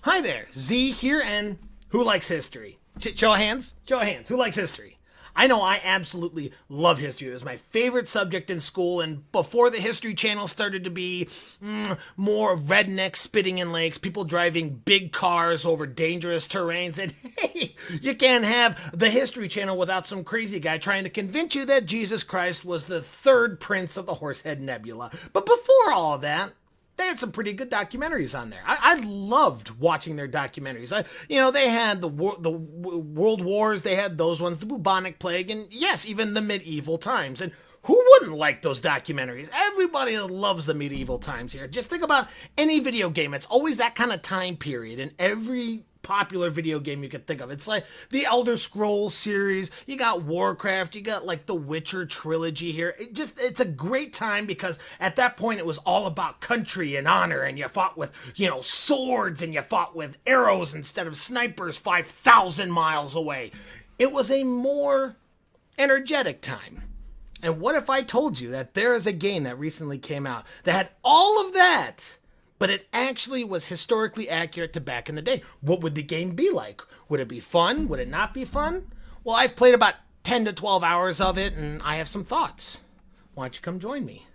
Hi there, Z here, and who likes history? Show of hands? Show of hands. Who likes history? I know I absolutely love history. It was my favorite subject in school, and before the History Channel started to be more rednecks spitting in lakes, people driving big cars over dangerous terrains, and hey, you can't have the History Channel without some crazy guy trying to convince you that Jesus Christ was the third prince of the Horsehead Nebula. But before all of that, they had some pretty good documentaries on there. I loved watching their documentaries. They had the World Wars, they had those ones, the bubonic plague, and yes, even the medieval times. And who wouldn't like those documentaries? Everybody loves the medieval times here. Just think about any video game. It's always that kind of time period in every popular video game you could think of. It's like the Elder Scrolls series, you got Warcraft, you got like the Witcher trilogy here. It's a great time because at that point it was all about country and honor, and you fought with, swords, and you fought with arrows instead of snipers 5,000 miles away. It was a more energetic time. And what if I told you that there is a game that recently came out that had all of that, but it actually was historically accurate to back in the day? What would the game be like? Would it be fun? Would it not be fun? Well, I've played about 10 to 12 hours of it, and I have some thoughts. Why don't you come join me?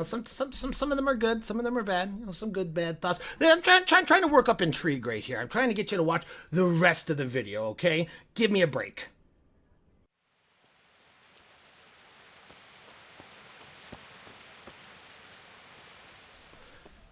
Some of them are good, some of them are bad. Some good, bad thoughts. I'm trying to work up intrigue right here. I'm trying to get you to watch the rest of the video, okay? Give me a break.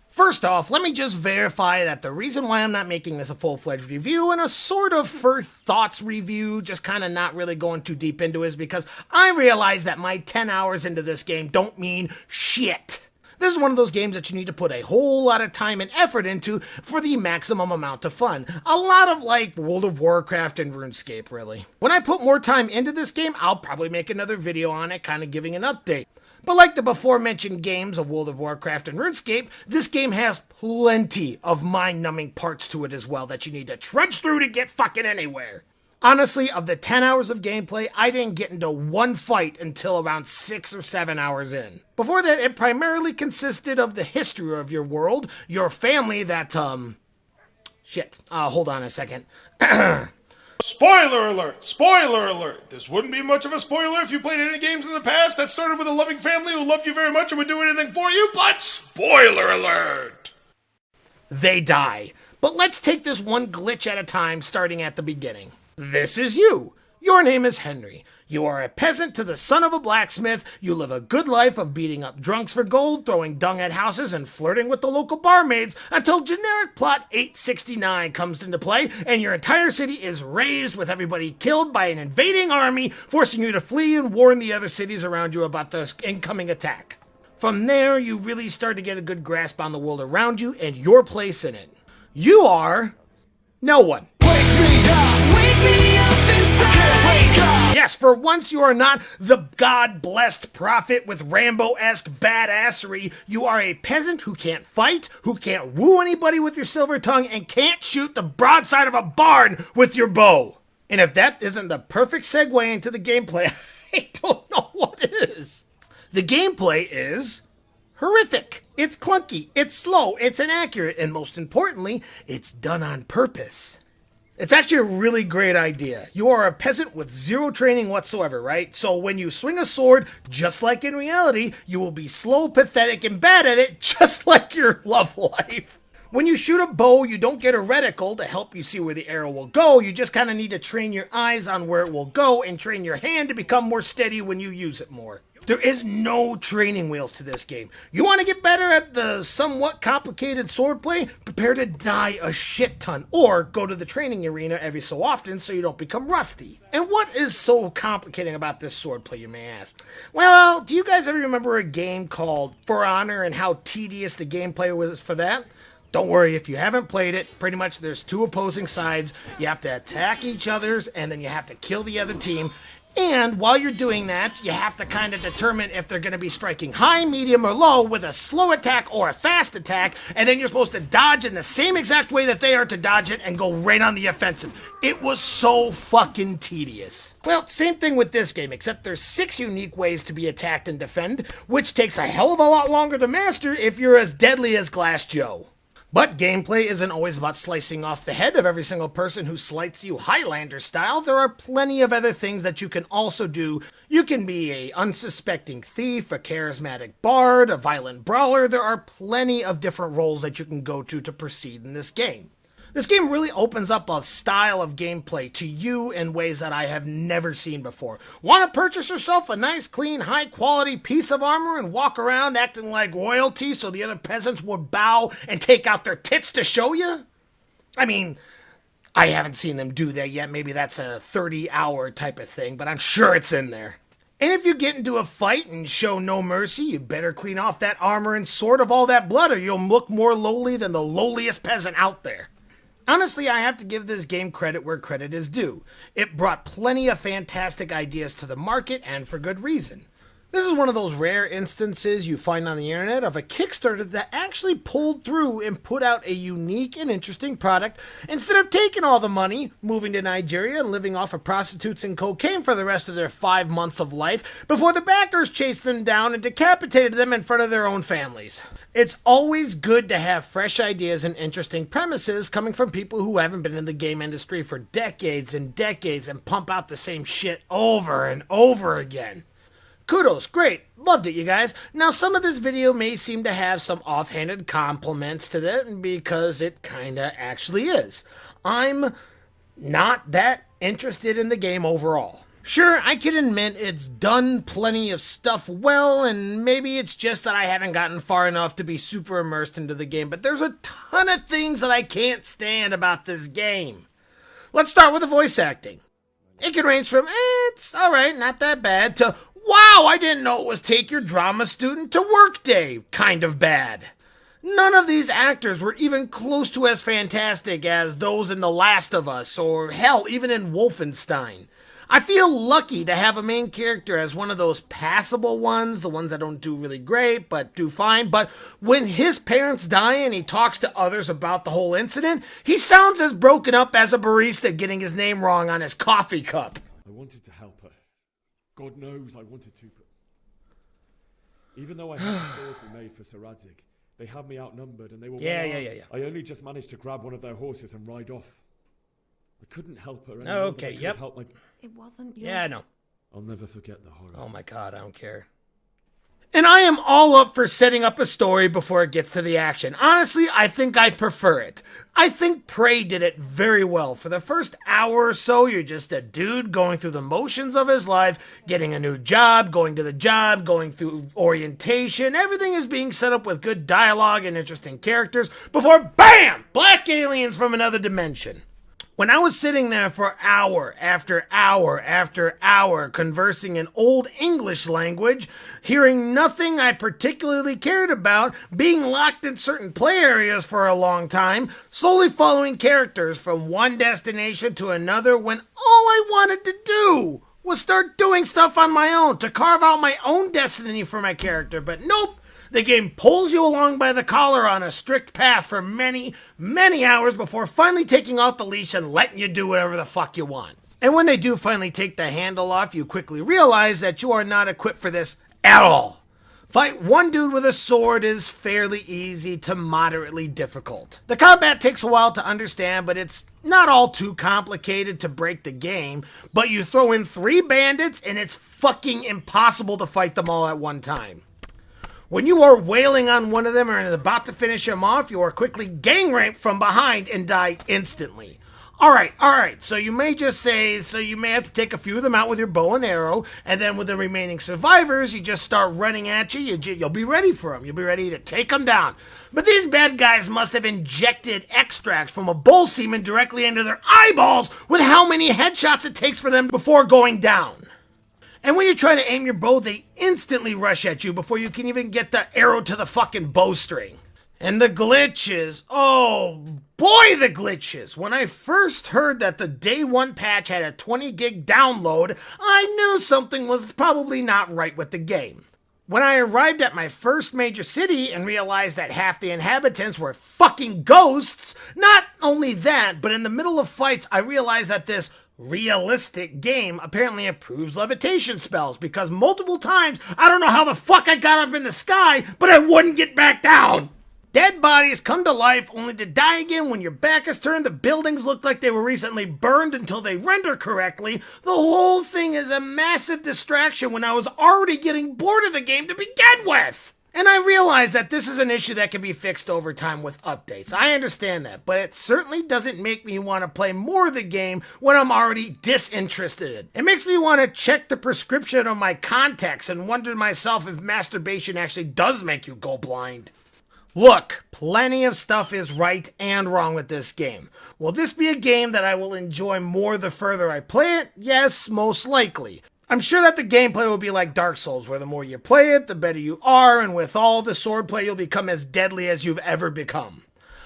First off, let me just verify that the reason why I'm not making this a full-fledged review and a sort of first thoughts review, just kind of not really going too deep into, is because I realize that my 10 hours into this game don't mean shit. This is one of those games that you need to put a whole lot of time and effort into for the maximum amount of fun. A lot of like World of Warcraft and RuneScape, really. When I put more time into this game, I'll probably make another video on it, kind of giving an update. But like the before-mentioned games of World of Warcraft and RuneScape, this game has plenty of mind-numbing parts to it as well that you need to trudge through to get fucking anywhere. Honestly, of the 10 hours of gameplay, I didn't get into one fight until around 6 or 7 hours in. Before that, it primarily consisted of the history of your world, your family that, hold on a second. Spoiler alert! Spoiler alert! This wouldn't be much of a spoiler if you played any games in the past that started with a loving family who loved you very much and would do anything for you, but spoiler alert! They die. But let's take this one glitch at a time, starting at the beginning. This is you. Your name is Henry. You are a peasant to the son of a blacksmith. You live a good life of beating up drunks for gold, throwing dung at houses, and flirting with the local barmaids until generic plot 869 comes into play, and your entire city is razed with everybody killed by an invading army, forcing you to flee and warn the other cities around you about the incoming attack. From there, you really start to get a good grasp on the world around you and your place in it. You are no one. Yes, for once you are not the God-blessed prophet with Rambo-esque badassery. You are a peasant who can't fight, who can't woo anybody with your silver tongue, and can't shoot the broadside of a barn with your bow. And if that isn't the perfect segue into the gameplay, I don't know what is. The gameplay is horrific. It's clunky, it's slow, it's inaccurate, and most importantly, it's done on purpose. It's actually a really great idea. You are a peasant with zero training whatsoever, right? So when you swing a sword, just like in reality, you will be slow, pathetic, and bad at it, just like your love life. When you shoot a bow, you don't get a reticle to help you see where the arrow will go. You just kind of need to train your eyes on where it will go and train your hand to become more steady when you use it more. There is no training wheels to this game. You want to get better at the somewhat complicated swordplay? Prepare to die a shit ton, or go to the training arena every so often so you don't become rusty. And what is so complicating about this swordplay, you may ask? Well, do you guys ever remember a game called For Honor and how tedious the gameplay was for that? Don't worry, if you haven't played it, pretty much there's two opposing sides. You have to attack each other's, and then you have to kill the other team. And while you're doing that, you have to kind of determine if they're going to be striking high, medium, or low with a slow attack or a fast attack, and then you're supposed to dodge in the same exact way that they are to dodge it and go right on the offensive. It was so fucking tedious. Well, same thing with this game, except there's 6 unique ways to be attacked and defend, which takes a hell of a lot longer to master if you're as deadly as Glass Joe. But gameplay isn't always about slicing off the head of every single person who slights you Highlander style. There are plenty of other things that you can also do. You can be a unsuspecting thief, a charismatic bard, a violent brawler. There are plenty of different roles that you can go to proceed in this game. This game really opens up a style of gameplay to you in ways that I have never seen before. Want to purchase yourself a nice, clean, high-quality piece of armor and walk around acting like royalty so the other peasants would bow and take out their tits to show you? I mean, I haven't seen them do that yet. Maybe that's a 30-hour type of thing, but I'm sure it's in there. And if you get into a fight and show no mercy, you better clean off that armor and sword of all that blood or you'll look more lowly than the lowliest peasant out there. Honestly, I have to give this game credit where credit is due. It brought plenty of fantastic ideas to the market, and for good reason. This is one of those rare instances you find on the internet of a Kickstarter that actually pulled through and put out a unique and interesting product instead of taking all the money, moving to Nigeria and living off of prostitutes and cocaine for the rest of their 5 months of life before the backers chased them down and decapitated them in front of their own families. It's always good to have fresh ideas and interesting premises coming from people who haven't been in the game industry for decades and decades and pump out the same shit over and over again. Kudos, great, loved it, you guys. Now, some of this video may seem to have some offhanded compliments to it because it kinda actually is. I'm not that interested in the game overall. Sure, I can admit it's done plenty of stuff well, and maybe it's just that I haven't gotten far enough to be super immersed into the game, but there's a ton of things that I can't stand about this game. Let's start with the voice acting. It can range from, it's alright, not that bad, to, wow, I didn't know it was take your drama student to work day, kind of bad. None of these actors were even close to as fantastic as those in The Last of Us, or hell, even in Wolfenstein. I feel lucky to have a main character as one of those passable ones, the ones that don't do really great, but do fine. But when his parents die and he talks to others about the whole incident, he sounds as broken up as a barista getting his name wrong on his coffee cup. I wanted to help her. God knows I wanted to, but even though I had the sword we made for Sir Radzig, they had me outnumbered and they were Yeah. I only just managed to grab one of their horses and ride off. I couldn't help her. Okay, yep. It wasn't your... Yeah, I know. I'll never forget the horror. Oh my god, I don't care. And I am all up for setting up a story before it gets to the action. Honestly, I think I prefer it. I think Prey did it very well. For the first hour or so, you're just a dude going through the motions of his life, getting a new job, going to the job, going through orientation. Everything is being set up with good dialogue and interesting characters before, BAM! Black aliens from another dimension. When I was sitting there for hour after hour after hour conversing in Old English language, hearing nothing I particularly cared about, being locked in certain play areas for a long time, slowly following characters from one destination to another when all I wanted to do was start doing stuff on my own to carve out my own destiny for my character, but nope. The game pulls you along by the collar on a strict path for many, many hours before finally taking off the leash and letting you do whatever the fuck you want. And when they do finally take the handle off, you quickly realize that you are not equipped for this at all. Fight one dude with a sword is fairly easy to moderately difficult. The combat takes a while to understand, but it's not all too complicated to break the game. But you throw in 3 bandits and it's fucking impossible to fight them all at one time. When you are wailing on one of them and about to finish him off, you are quickly gang raped from behind and die instantly. Alright, so you may just say, you may have to take a few of them out with your bow and arrow, and then with the remaining survivors, you just start running at you'll be ready for them, you'll be ready to take them down. But these bad guys must have injected extract from a bull semen directly into their eyeballs with how many headshots it takes for them before going down. And when you're trying to aim your bow, they instantly rush at you before you can even get the arrow to the fucking bowstring. And the glitches, oh boy the glitches. When I first heard that the day 1 patch had a 20 gig download, I knew something was probably not right with the game. When I arrived at my first major city and realized that half the inhabitants were fucking ghosts, not only that, but in the middle of fights I realized that this realistic game apparently approves levitation spells because multiple times, I don't know how the fuck I got up in the sky, but I wouldn't get back down. Dead bodies come to life only to die again when your back is turned. The buildings look like they were recently burned until they render correctly. The whole thing is a massive distraction when I was already getting bored of the game to begin with. And I realize that this is an issue that can be fixed over time with updates. I understand that, but it certainly doesn't make me want to play more of the game when I'm already disinterested. It makes me want to check the prescription of my contacts and wonder to myself if masturbation actually does make you go blind. Look, plenty of stuff is right and wrong with this game. Will this be a game that I will enjoy more the further I play it? Yes, most likely. I'm sure that the gameplay will be like Dark Souls, where the more you play it, the better you are, and with all the swordplay, you'll become as deadly as you've ever become.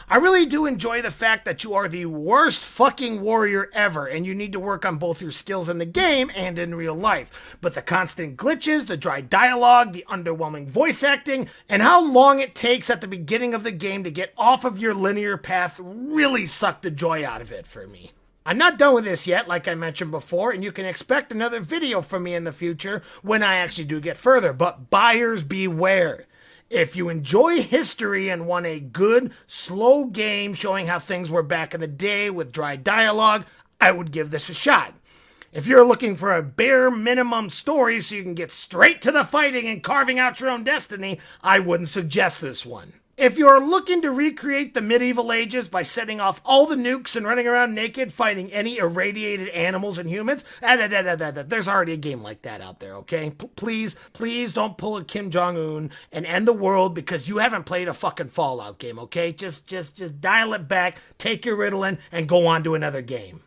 I really do enjoy the fact that you are the worst fucking warrior ever, and you need to work on both your skills in the game and in real life. But the constant glitches, the dry dialogue, the underwhelming voice acting, and how long it takes at the beginning of the game to get off of your linear path really suck the joy out of it for me. I'm not done with this yet, like I mentioned before, and you can expect another video from me in the future when I actually do get further, but buyers beware. If you enjoy history and want a good, slow game showing how things were back in the day with dry dialogue, I would give this a shot. If you're looking for a bare minimum story so you can get straight to the fighting and carving out your own destiny, I wouldn't suggest this one. If you're looking to recreate the medieval ages by setting off all the nukes and running around naked fighting any irradiated animals and humans, there's already a game like that out there, okay? Please don't pull a Kim Jong-un and end the world because you haven't played a fucking Fallout game, okay? Just dial it back, take your Ritalin, and go on to another game.